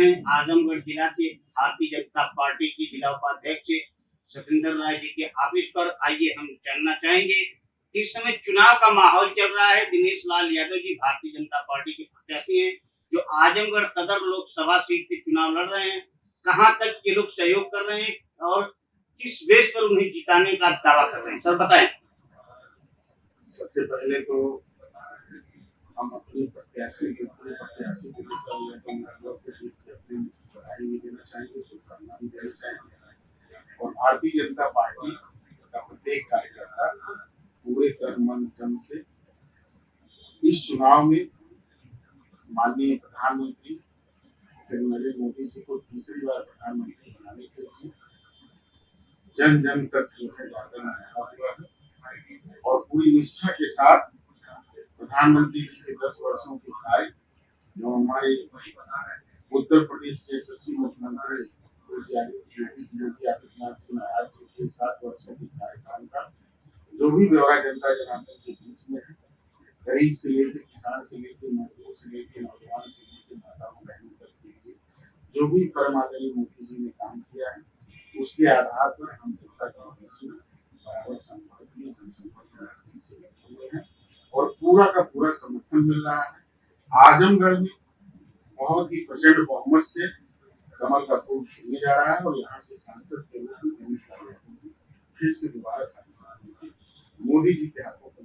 हैं आजमगढ़ जिला के भारतीय जनता पार्टी की जिला उपाध्यक्ष सतेंद्र राय जी के ऑफिस पर। आइए हम जानना चाहेंगे कि इस समय चुनाव का माहौल चल रहा है। दिनेश लाल यादव जी भारतीय जनता पार्टी के प्रत्याशी हैं जो आजमगढ़ सदर लोकसभा सीट से चुनाव लड़ रहे हैं। कहां तक ये लोग सहयोग कर रहे हैं और किस बेस पर उन्हें जिताने का दावा कर रहे हैं, सर बताएं। सबसे पहले तो हम अपने प्रत्याशी के अपनी बधाई भी देना चाहेंगे, शुभकामना भी देना चाहेंगे। और भारतीय जनता पार्टी का प्रत्येक कार्यकर्ता पूरे तन मन धन से इस चुनाव में माननीय प्रधानमंत्री श्री नरेंद्र मोदी जी को तीसरी बार प्रधानमंत्री बनाने के लिए जन जन तक जो है वादा लगा हुआ है और पूरी निष्ठा के साथ प्रधानमंत्री जी के 10 वर्षों के कार्य जो हमारे उत्तर प्रदेश के यशस्वी मुख्यमंत्री योगी आदित्यनाथ जी महाराज जी के 7 वर्षों के कार्यकाल का जो भी ब्यौरा जनता जनार्दन के बीच में है, गरीब से लेकर किसान से लेकर मजदूर से लेकर नौजवान से लेकर माताओं बहनों तक के लिए जो भी परम आदरणीय मोदी जी ने काम किया है, उसके आधार पर हम जनता के बीच में बराबर संपर्क में जनसंपर्क से लगे हुए हैं और पूरा का पूरा समर्थन मिल रहा है। आजमगढ़ में बहुत ही प्रचंड बहुमत से कमल का फूल खिलने जा रहा है और यहाँ से सांसद के रूप में दिनेश लाल यादव फिर से दोबारा सांसद मोदी जी के हाथों पर।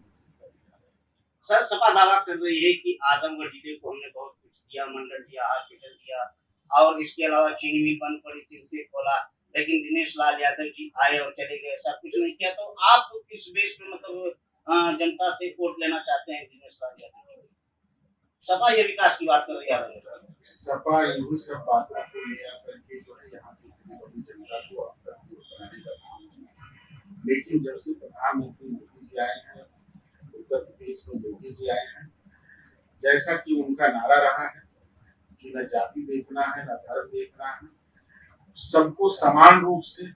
सर सपा दावा कर रही है कि आजमगढ़ जिले को हमने बहुत कुछ दिया, मंडल दिया, हॉस्पिटल दिया और इसके अलावा चीनी मिल बंद पड़ी थी उसे खोला, लेकिन दिनेश लाल यादव जी आए और चले गए, ऐसा कुछ नहीं किया। तो आप किस बेस पे मतलब जनता से वोट लेना चाहते हैं दिनेश लाल यादव जी? सपा ये विकास की बात कर रही है। सपा यही सब बातों को लेकर के जो है यहाँ की जनता को बनाने का काम किया, लेकिन जब से प्रधानमंत्री मोदी जी आए हैं, उत्तर प्रदेश में योगी जी आए हैं, जैसा कि उनका नारा रहा है कि न जाति देखना है न धर्म देखना है, सबको समान रूप से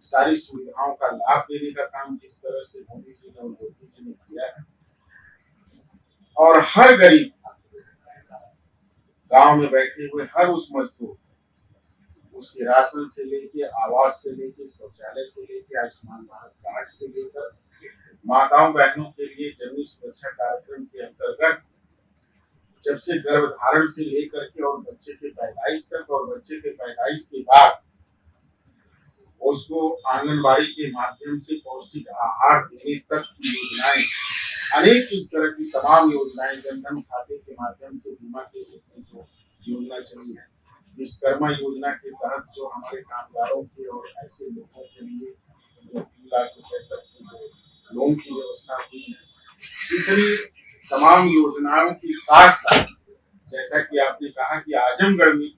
सारी सुविधाओं का लाभ देने का काम जिस तरह से मोदी जी ने और योगी जी ने किया है और हर गरीब गांव में बैठे हुए हर उस मजदूर उसके राशन से लेके आवास से लेके शौचालय से लेके आयुष्मान भारत कार्ड से लेकर माताओं बहनों के लिए जननी सुरक्षा कार्यक्रम के अंतर्गत जब से गर्भधारण से लेकर के और बच्चे के पैदाइश तक और बच्चे के पैदाइश के बाद उसको आंगनबाड़ी के माध्यम से पौष्टिक आहार देने तक की योजनाएं, अनेक इस तरह की तमाम योजनाएं, जनधन खाते के माध्यम से बीमा के जो योजना चली है, विश्वकर्मा योजना के तहत जो हमारे कामगारों के और ऐसे लोगों के लिए जो 3 लाख रुपए तक की लोन की व्यवस्था हुई है, इतनी तमाम योजनाओं के साथ साथ जैसा कि आपने कहा कि आजमगढ़ में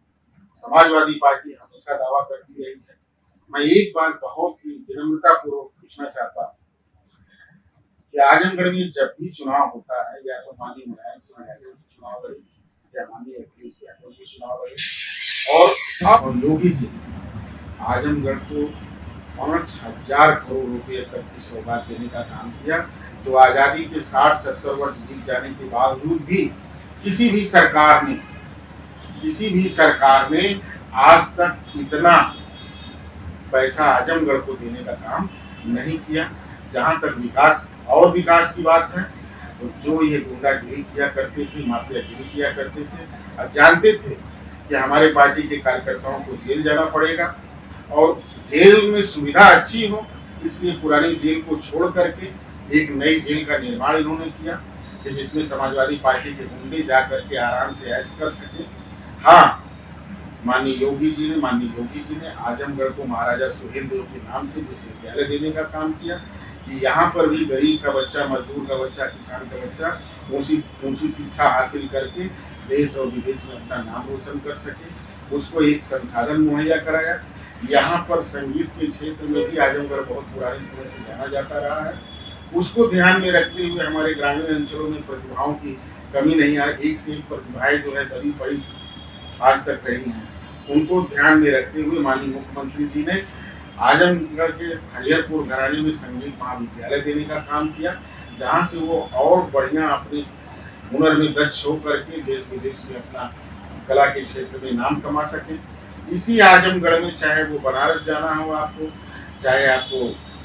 समाजवादी पार्टी हमेशा दावा करती रही है। मैं एक बात बहुत ही विनम्रता पूर्वक पूछना चाहता हूँ कि आजमगढ़ में जब भी चुनाव होता है या तो माननीय मुलायम सिंह यादव की चुनाव लड़े या माननीय अखिलेश यादव की चुनाव लड़े और योगी जी आजमगढ़ को 5,000 करोड़ रुपए तक की सौगात देने का काम किया, जो आजादी के 60-70 वर्ष बीत जाने के बावजूद भी किसी भी सरकार ने आज तक इतना पैसा आजमगढ़ को देने का काम नहीं किया। जहां तक विकास की बात है तो जो ये गुंडागिरी किया करते थे, माफियागिरी किया करते थे, और जानते थे कि हमारे पार्टी के कार्यकर्ताओं को जेल जाना पड़ेगा और जेल में सुविधा अच्छी हो, इसलिए पुरानी जेल को छोड़ करके एक नई जेल का निर्माण इन्होंने किया कि जिसमें समाजवादी पार्टी के गुंडे जा करके आराम से ऐश कर सके। हाँ, माननीय योगी जी ने आजमगढ़ को महाराजा सुहेलदेव के नाम से विश्वविद्यालय देने का काम किया कि यहाँ पर भी गरीब का बच्चा, मजदूर का बच्चा, किसान का बच्चा ऊंची शिक्षा हासिल करके देश और विदेश में अपना नाम रोशन कर सके। उसको एक संसाधन मुहैया कराया। यहाँ पर संगीत के क्षेत्र में भी आजमगढ़ बहुत पुराने समय से जाना जाता रहा है, उसको ध्यान में रखते हुए हमारे ग्रामीण अंचलों में प्रतिभाओं की कमी नहीं आई। एक से एक प्रतिभाएं जो है बड़ी बड़ी आज तक रही हैं, उनको ध्यान में रखते हुए माननीय मुख्यमंत्री जी ने आजमगढ़ के हरिहरपुर घराने में संगीत महाविद्यालय देने का काम किया, जहां से वो और बढ़िया अपने हुनर में दक्ष होकर के देश विदेश में अपना कला के क्षेत्र में नाम कमा सके। इसी आजमगढ़ में चाहे वो बनारस जाना हो आपको, चाहे आपको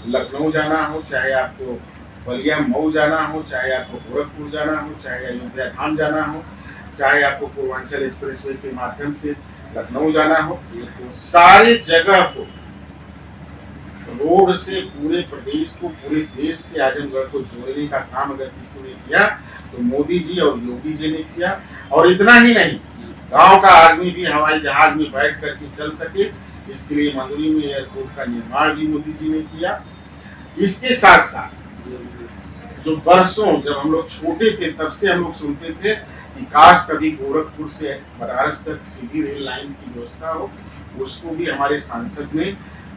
लखनऊ जाना हो, चाहे आपको बलिया मऊ जाना हो, चाहे आपको गोरखपुर जाना हो, चाहे अयोध्या धाम जाना हो, चाहे आपको पूर्वांचल एक्सप्रेसवे के माध्यम से लखनऊ जाना हो, सारे जगह को रोड से पूरे प्रदेश को, पूरे देश से आजमगढ़ को जोड़ने का काम अगर किसी ने किया तो मोदी जी और योगी जी ने किया। और इतना ही नहीं, गांव का आदमी भी हवाई जहाज में बैठ करके चल सके, इसके लिए मधुरी में एयरपोर्ट का निर्माण भी मोदी जी ने किया। इसके साथ साथ जो बरसों जब हम लोग छोटे थे तब से हम लोग सुनते थे कि काश कभी गोरखपुर से बनारस तक सीधी रेल लाइन की व्यवस्था हो, उसको भी हमारे सांसद ने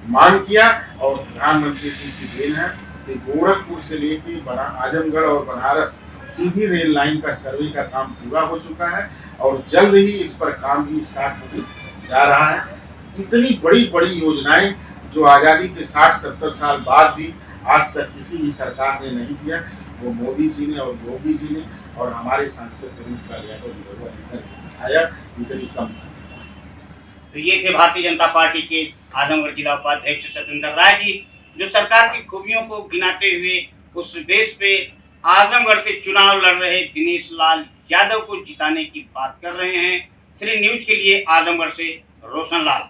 मांग किया और प्रधानमंत्री जी की देन है कि गोरखपुर से लेके आजमगढ़ और बनारस सीधी रेल लाइन का सर्वे का काम पूरा हो चुका है और जल्द ही इस पर काम भी स्टार्ट होने जा रहा है। इतनी बड़ी बड़ी योजनाएं जो आज़ादी के 60-70 साल बाद भी आज तक किसी भी सरकार ने नहीं किया, वो मोदी जी ने और योगी जी ने और हमारे सांसद दिनेश लाल यादव ने दिखाया इतनी कम समय। तो ये थे भारतीय जनता पार्टी के आजमगढ़ जिला उपाध्यक्ष सतेंद्र राय जी, जो सरकार की खूबियों को गिनाते हुए उस बेस पे आजमगढ़ से चुनाव लड़ रहे दिनेश लाल यादव को जिताने की बात कर रहे हैं। श्री न्यूज के लिए आजमगढ़ से रोशन लाल।